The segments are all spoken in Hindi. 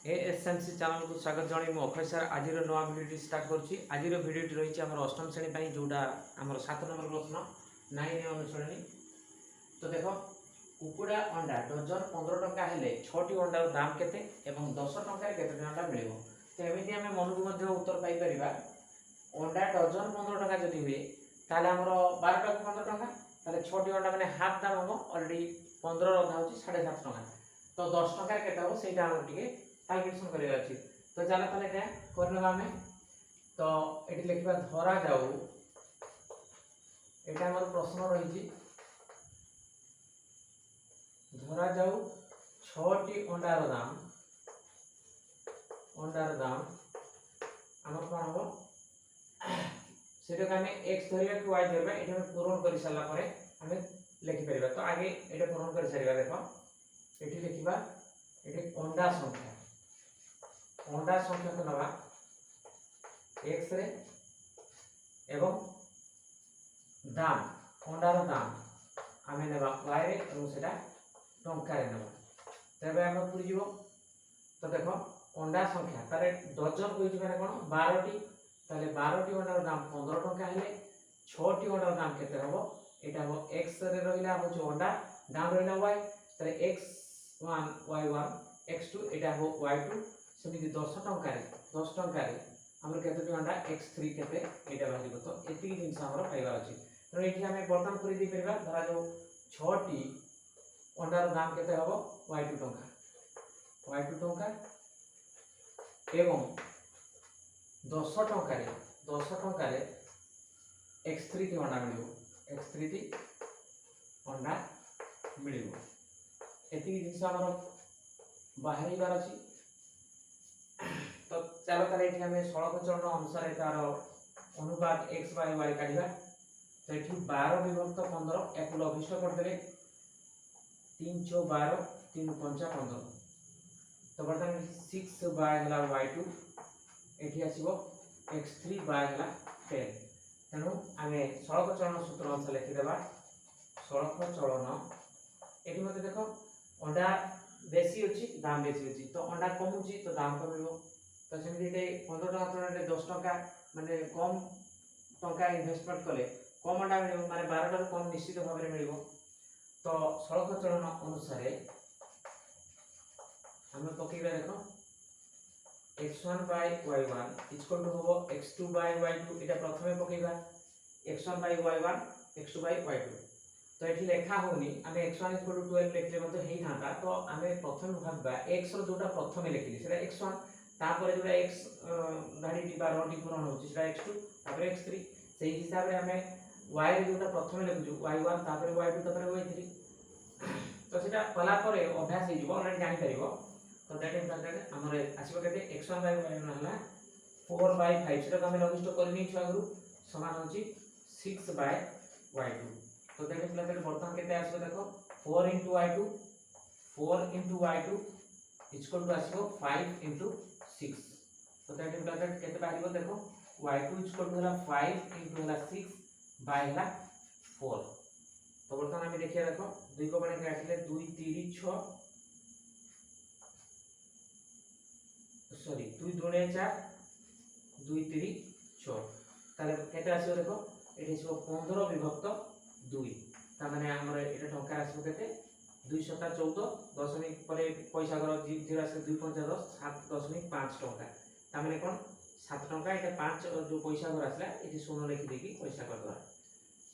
एएसएमसी चैनल को स्वागत जनाई अक्षय सर आज नुआ भिडियो स्टार्ट करुँची आज भिडियो रही आम अष्टम श्रेणी जोटा आम 7 नंबर प्रश्न 9 अनुश्रेणी। तो देख कुकुड़ा अंडा डजन 15 टंका हेले 6टी अंडार दाम केते एवं 10 टंका केते अंडा मिलिबो। तो एमिति आमे मनकु मध्ये उत्तर पाई परिबा। अंडा डजन 15 टंका जदि हुए ताले हमर 12 टा 15 टंका ताले 6टी अंडा माने हाफ दाम हो ऑलरेडी 15 अधा होची 7.5 टंका। तो 10 टंका केते हो सेटा हम टिके कैलकुलेशन करिया अछि। तो चला ताले क्या करनबा हमें। तो एटी लिखबा धरा जाऊ एटा हमर प्रश्न रही धरा जाऊ 6टी अंडार दाम हमर कोन हो सेटा का हमें x धरिया कि y धरिबा एटा हम पूर्ण करि साला परे हमें लिखि परिबा। तो आगे एटा पूर्ण करि सारिबा। देखो एटी लिखिबा एटी अंडा संख्या को नवा x रे एवं दाम अंडार दाम आमे नेबा y रे एवं सेटा टंका रे नेबा। तबे हम पूरी जीवो। तो देखो अंडा संख्या तारे डजन कोइ माने कोन 12टी ताले 12टी अंडार दाम 15 टंका हेले 6टी अंडार दाम केते हबो एटा हो x रे रहिला हो जो अंडा दाम रहिला y ताले x1 y1 x2 एटा हो y2 सेमिति 10 टंका रे हमर केते अंडा x3 केते एटा बाहिबो। तो एति जिंस हमर पाइबा अछि। तो एठी हमें बर्तन करि दे परबा धरा जो 6टी अंडार दाम केते हबो y2 टंका एवं 10 टंका रे x3 टी अंडा मिलिबो। एति जिंस हमर बाहिबार अछि। तो चलो ताले एठी हमें सड़क चलन अनुसार तार अनुपात x बाय y काढिबा। तो एठी 12 विभक्त 15 एक लघिष्ठ कर देले 3 4 12 3 5 15। तो बर्तन 6 बाय हला y2 एठी आसीबो x3 बाय हला 10। तनु आमे सड़क चलन सूत्र अनुसार लिखि देबा। सड़क चलन एठी मते देखो अंडा बेसी अछि दाम बेसी अछि। तो अंडा कम अछि तो दाम कमिबो। तो सेमि 15 टका तुलनाରେ 10 टका माने कम टका इन्वेस्टमेंट कले कम अंडा मिलिबो माने 12 टार कम निश्चित भाव में मिलिबो। तो सड़क चलन अनुसार हमें पकेबा देखो x1 by y1 equal to होबो x2 by y2 एटा प्रथमे पकेबा x1 by y1 x2 by y2। तो एठी लेखा होनी आमे x1 12 लिखले मते हेई थाता। तो आमे प्रथम भाबा x रो जोटा प्रथमे लिखिली सेटा x1 तापर जोटा x धाडी टी 12 टी पूर्ण होची सेटा x2 तापर x3 सेही हिसाब रे आमे y रे जोटा प्रथमे लिखुछु y1 तापर y2 तापर y3। तो सेटा कला परे अभ्यास हे जिवो ऑलरेडी जानि परिबो। तो दैट इज दैट हमर आसीबो केते x1 by y1 हला 4 by 5 सेटा हम लघिष्ठ करनी छु आगु समान होची 6 by y2। तो दैट इज दैट बर्तन केते आसीबो देखो 4 into y2 इक्वल टू आसीबो 5 into 6। तो दैट इज दैट केते बाहिबो देखो y2 इक्वल टू हला 5 into हला 6 by हला 4। तो बर्तन हम देखिया देखो 2 को बने काटले 2 3 6 सॉरी 2 2 4 2 3 6 ताले केते आसीबो देखो एठी आसीबो 15 विभक्त 2 ता माने हमर एटा टंका आसीबो केते 2 7 14 दशमिक परे पैसा कर 0 आसे 2 5 10 7.5 टंका ता माने कोन 7 टंका एटा 5 जो पैसा कर आसला एठी शून्य लिखि देकी पैसा कर दवा।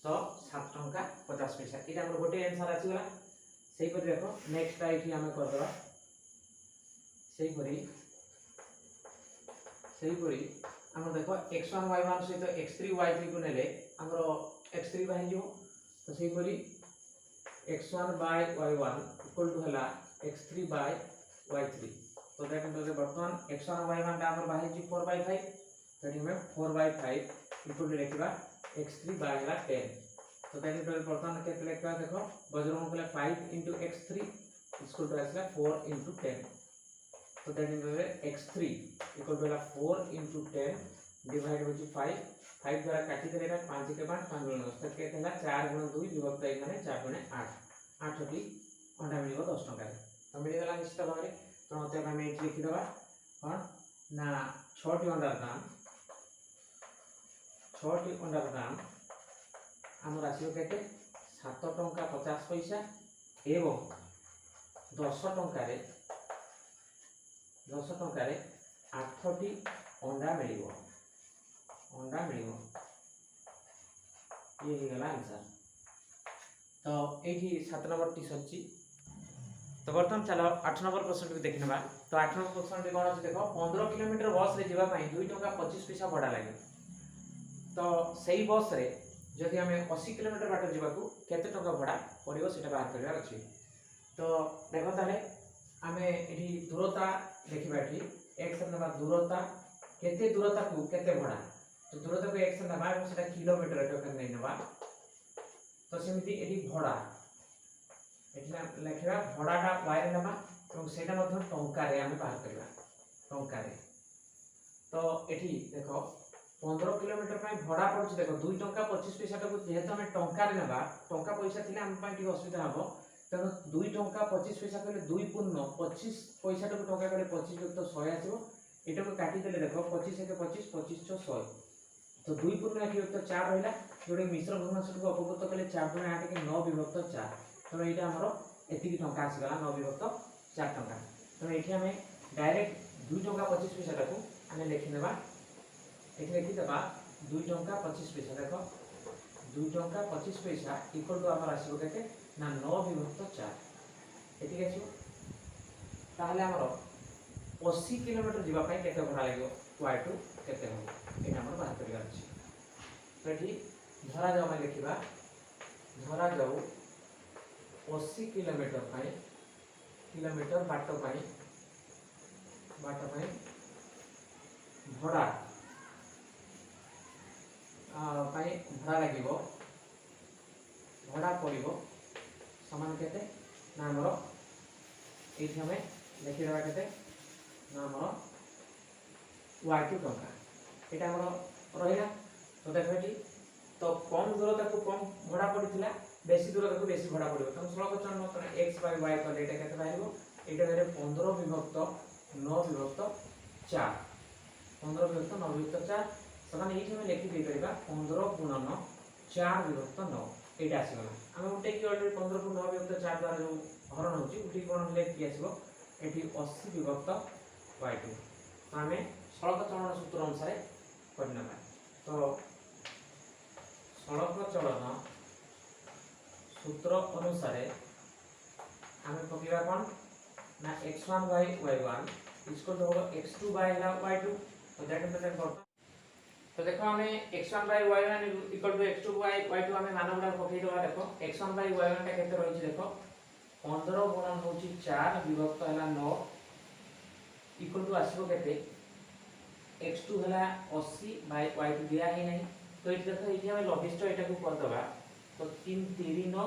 तो 7 टंका 50 पैसा एटा हमर गोटे आंसर आसीगला। सेही पर देखो नेक्स्ट एठी हम कर दवा। सेही परी हम देखो x1 y1 सहित x3 y3 को नेले हमरो x3 बाहि जो। तो सेही परी x1 by y1 equal to हला x3 by y3। तो दैट इज वर्तमान x1 y1 ता हमर बाहि जी 4 by 5 तडी हम 4 by 5 इक्वल टू लिखबा x3 by हला 10। तो दैट इज वर्तमान के लिखबा देखो बजरंग को 5 into x3 इक्वल टू आसला 4 into 10। तो that is x3 equal to हला 4 into 10 डिवाइड होची 5 5 द्वारा काटी देले 5 के बाद 5 गुणन 10 तक केते हला 4 गुणन 2 विभक्त 1 माने 4 गुणन 8 8 टी अंडा मिलिबो 10 टका रे। तो मिलि गला निश्चित भाबरे। तो अतएव आम ये लिखिदेवा कौन ना 6टी अंडार दाम 6टी अंडार दाम आम आसो के 7 टंका 50 पैसा एवं 10 टंकार 8टी अंडा मिल ये हो गला आंसर। तो ये 7 नंबर टी सच्ची। तो बर्तमान चलो 8 नंबर प्रश्न को देखने बा। तो 8 नंबर प्रश्न कौन अच्छे देख 15 किलोमीटर बस रे जीवा पई 2 टंका 25 पैसा भड़ा लगे। तो सही बस रे जदि आम 80 किलोमीटर बाट जावाक केते टंका भड़ा पड़ो से बाहर करवार अच्छे। तो देख ताले आम ये दूरता देखा ये एक्स ना दूरता केते दूरता को केते भड़ा। तो दूरता को एक्स ना से किलोमीटर नहीं ना। तो सेमती ये भड़ा लिखा भड़ाटा वाई ना और से टंकार आम बाहर करवा टंकार। तो ये देख 15 किलोमीटर भड़ा पड़े देख 2 टंका 25 पैसा टाक जेहेतु आम टंकार ना टंका पैसा थी आम असुविधा हम तेणु 2 टंका 25 पैसा कहले 2 पूर्ण 25 पैसा टाक टंका कले 25 युक्त 100 आसो यहाँ को काटिदेले देख 25 एक 25 25 100। तो 2 पूर्ण 1 युक्त 4 रहा जोड़े मिश्र भग्नांश को अपकृत कले 4 2 8 के 9 विभक्त 4। तेणु यहाँ आमर एति टंका आसगला 9 विभक्त 4 टंका। तेणु ये आम डायरेक्ट 2 टंका 25 पैसा टाक आम लिखिदेवा ये लिखिदेवा 2 टंका 25 पैसा देख 2 टंका 25 पैसा इक्वल टू आमर आसो के ना 9 विभक्त 4 ये आसो। ताहले आमर 80 किलोमीटर जीवाई केते भड़ा लगे y2 केते हम ये आमर बाहर कर अच्छे। तो ये धरा जाओ आम लिखा धरा जाऊ 80 किलोमीटर बाट भड़ा भड़ा लगे भड़ा पड़ो सामान केते ना आमर ये आम लिखिदेवा केते ना आमर y2 टंका यहाँ आमर रहा। तो देख ये तो कम दूरता को कम भड़ा पड़ा बेसी दूरता को बेसी भड़ा पड़ो। तेनाली सड़क चरण मत एक्स बाय वाई कले ये बाहर ये 15 विभक्त 9 विभक्त 4 15 विभक्त 9 विभक्त 4 समान ये लिखि 15 गुणन 4 विभक्त 9 ये आसगला। आम उठे कि अलरेडी 15 को 9 विभक्त 4 द्वारा जो हरण होती उठे कौन ले आसो ये 80 विभक्त y2। तो आम सड़क चलन सूत्र अनुसार करना। तो सड़क चलन सूत्र अनुसार आम पकड़ा कौन ना x1 by y1 equal to x2 by y2। तो दैट तो देखो आम x1 by y1 equal to x2 by y2 आम मान गुड़ा पकई देवा। देखो x1 by y1 टा केते रही देख 15 गुणन होची 4 विभक्त है 9 इक्वल टू आसो के x2 है 80 by y2 दिया ही नहीं। तो ये देखो ये आम लघिष्ठ यहाँ को करदे तो 3 3 9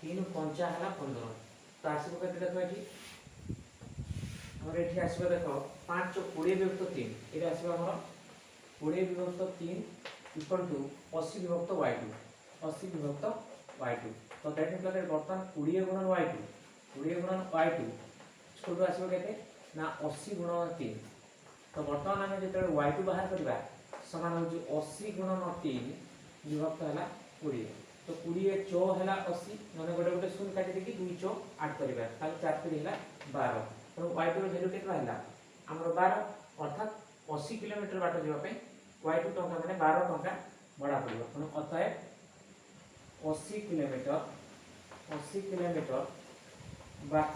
3 5 है 15। तो आसो के देखो ये ये आसो देख 5 20 विभक्त 3 ये आसो आम 20 विभक्त 3 इक्वल टू 80 विभक्त y2 80 विभक्त y2। तो दैट मीन्स बर्तमान 20 गुणन y2 इक्वल टू आसो के ना 80 गुणन 3। तो बर्तमान आम जो y2 बाहर करवा समान हो 80 गुणन 3 विभक्त है 20। तो 20 चौ है 80 मैंने गोटे गोटे शून्य काटी देखिए 2 चौ 8 करवा 4 3 है 12। तो y2 भैल्यू के आमर 12 अर्थात 80 किलोमीटर बाट जावाई y2 टंका मैंने 12 टंका भड़ा पड़ो। तेणु अतएव 80 किलोमीटर बाट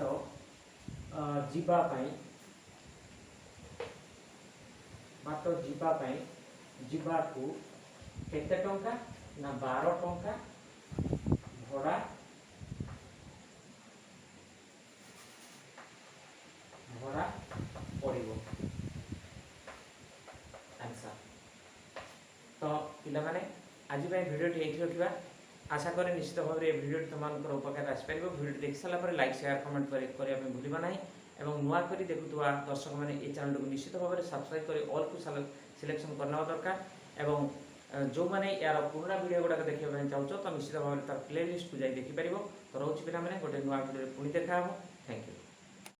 जीवाकू केते टंका ना 12 टंका भड़ा पड़ो आंसर। तो पिला माने आज भिडियो ये रखा आशा करें निश्चित भाव में भिडियो तुम उपकार आसपार। भिडियो देख सारा लाइक शेयर कमेंट करने भूलना ना और नुआ कर देखुवा दर्शक मैंने ये चैनल को निश्चित भाव में सब्सक्राइब कर ऑल को सिलेक्शन करना दरकार। एवं जो मैंने यार पुराना वीडियो गुड़ाक देखा चाहो तो निश्चित भाव में तार प्ले लिस्ट को जाई देखिपर। तो रोच पिला गोटे नुआ भिडियो पुणी देखा। Thank you.